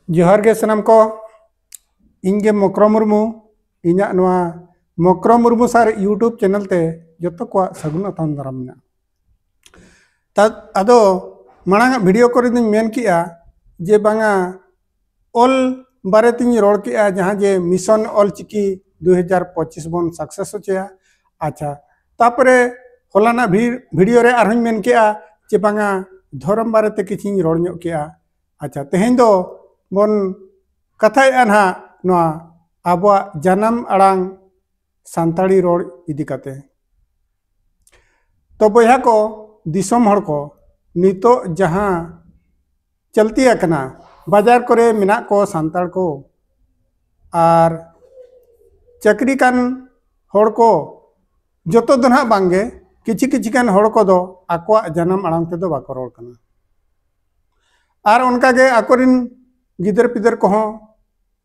जोहार गे सनाम को इंगे मकरो मुर्मू इन्या नवा मकरो मुर्मू सार यूट्यूब चैनल ते जतो को सगुन अतान दाराम ना अदो मांग वीडियो को मेन किया जे बांगा ऑल बारे तीन रोड किया जहाँ जे मिशन ऑल चिकी 2025 बन सक्सेस होचया। अच्छा तापरे होलाना वीडियो रे आरहन मेन किया जे बांगा धर्म बारे ते किछि रोड ᱧᱚᱜ किया। अच्छा तेहें दो बन कथाया ना नवा आबवा जानम आड़ांग सान्ताड़ी रोड इदी काते तो बया को दिसम हड़ को नितो जहाँ चलती अकना बाजार करे मिना को सान्ताड़ को आर चक्री कान हड़ को जतो दना बांगे किछि किछि कान हड़ को दो आकवा जानम आड़ांग ते दो बाको रोड कना आर उनका गे आकोरिन गिदर पिदर को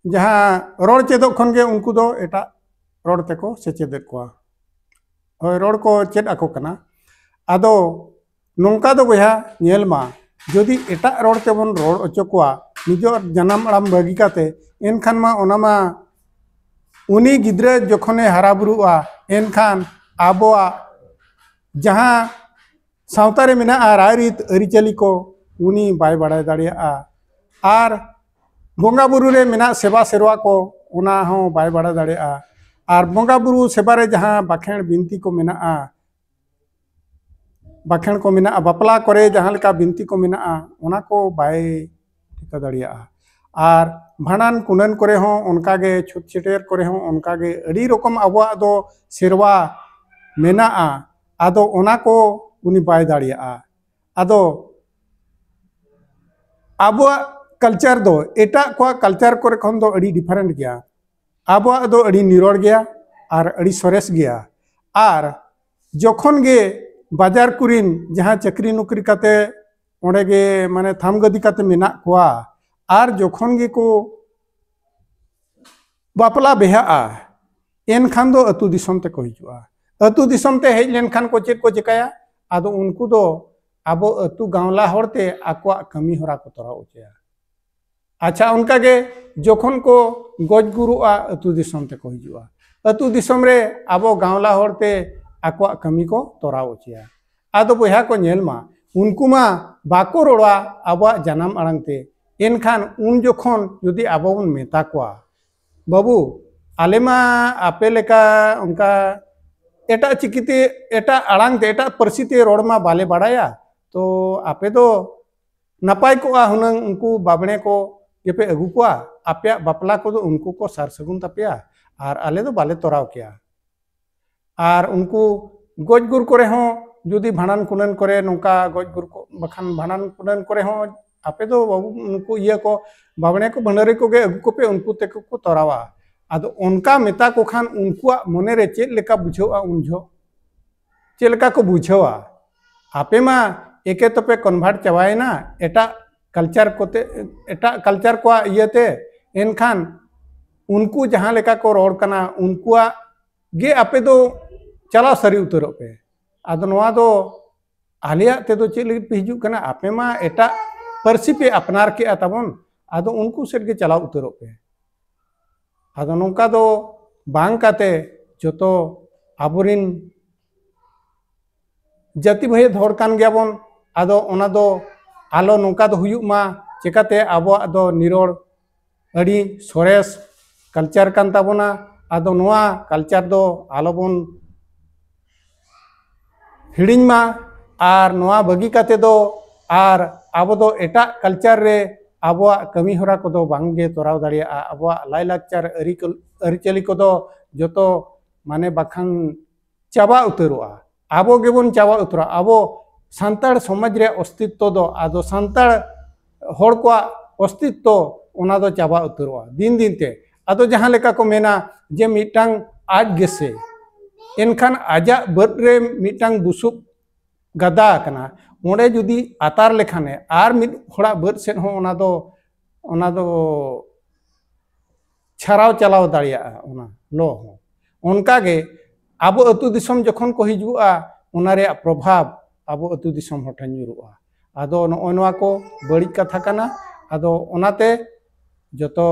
जहाँ रोड चेदो खन गे उनको दो एटा रोड ते को सेचेदेत को होय रोड को चेद आको कना आदो नोंका दो बया नेल मा जदि एटा रोड ते बन रोड ओचो को निजो जन्म आड़ाम बागी काते एनखान मा ओना मा उनी गिद्रे जखने हारा बुरुआ एनखान आबोआ जहाँ सावता रे मेना रायरीत अरिचली को उनी बाय बाड़ाय दाड़िया आर बोंगा बुरु रे मेना सेवा सेरवा को उना हो बाय बाड़ा दाड़िया आर बोंगा बुरु सेवा रे जहाँ बाखेण बिनती को मेना बाखेण को मेना बापला करे जहाँ लेका बिनती को मेना उना को बाय टिका दाड़िया आर भाणान कुनन करे हो उनका गे छुट छिटेर करे हो उनका गे अड़ी रकम आबवा दो सेरवा मेना आदो उना को उनी बाय दाड़िया आदो आबवा कल्चर दो एटा को कल्चर को खन दो अड़ी डिफरेंट गया आबवा दो अड़ी निरोड़ गया आर अड़ी सरेस गया आर जखन गे बाजार कुरिन जहाँ चक्री नुकरी काते ओंडे गे माने थाम गदी काते मेना कोआ आर जखन गे को बापला बेहा एन खान दो अतु दिसम ते को हिजुआ अतु दिसम ते हेज लेन खान को चेक को चिकाया आदो उनको दो आबो अतु गांवला होरते आकवा कमी होरा को तोरा उचया। अच्छा उनका गे जखन को गज गुरुआ अतु दिसम ते को हिजुआ अतु दिसम रे आबो गांवला होरते आकवा कमी को तोरा उचया आदो बया को नेलमा उनको मा बाको रोड़ा आबवा जानम आड़ांग ते एनखान उन जखन यदि आबो बन मेता कोआ बाबू आले मा आपे लेका उनका एटा चिकिते एटा आड़ांग ते एटा परसिते रोड मा बाले बाड़ाया तो आपे दो नपाय को हुनंग उनको बाबणे को ये अगू को आपे बापला को उनको को सार सगुन तपिया आर आले दो बाले तोराव किया आर उनको गज गुर करे हो जुदी भाणान कुनन करे नोंका गज गुर को बखान भाणान कुनन करे हो आपे दो बाबू उनको ये को बाबणे को भंडारी को गे अगू को पे उनको ते को तोरावा आदो उनका मेता को खान उनको मने रे चेद लेका बुझावा उनझो चेद लेका को बुझावा आपे मा एके तपे कन्वर्ट चावाय ना एटा कल्चर कोते एटा कल्चर को इयते एनखान उनको जहाँ लेका को रोड कना उनको गे आपे दो चला सरी उतरो पे आदो नवा दो आलिया ते दो चेद पे हिजु कना आपे मा एटा परसी पे अपनार के तबन आदो उनको सेट के चला उतरो पे आदो नोंका दो बांग काते जतो आबोरिन जाति भय धोर कान गयाबन आदो ओना दो आलो नोंका दो हुयुग मा चिकाते आबो दो निरोड़ अड़ी सोरेस कल्चर कान ताबोना आदो नोआ कल्चर दो आलो बन हिड़िंग मा आर नोआ बगी काते दो आर आबो दो एटा कल्चर रे आबो कमी होरा को दो बांगे तोराव दाड़िया आबो लाई लाचार अरिचली को दो जतो माने बखान चाबा उतरोआ आबो गेबन चाबा उतरा आबो सान्ताड़ समाज रे अस्तित्व दो आदो सान्ताड़ होड़ को अस्तित्व ओना दो चाबा उतरोआ दिन दिन ते आदो जहाँ लेका को मेना जे मिटांग आज गेसे एनखान आजा बद रे मिटांग बुसुब गदा कना ओंडे जुदी आतार लेखाने आर मिद होड़ा बद सेन हो ओना दो छाराव चलाव दाड़िया ओना लो हो उनका गे आबो अतु दिसम जखन को हिजुआ ओना रे प्रभाव आबो अतु दिसम हठन जुरुआ आदो नोआ को बड़ी कथा कना आदो ओनाते जतो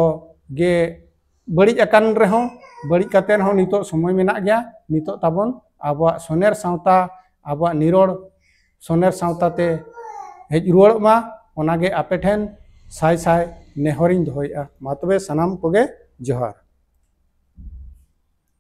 गे बड़ी अकान रहो बड़ी कतेन हो नितो समय मेना गया नितो ताबन आबो सोनेर सावता आबो निरोड़ सोनेर सावताते हेज रुआड़ मा ओनागे आपे ठेन साय साय नेहरिंग दोहयेगा मा तबे सनाम कोगे जोहार।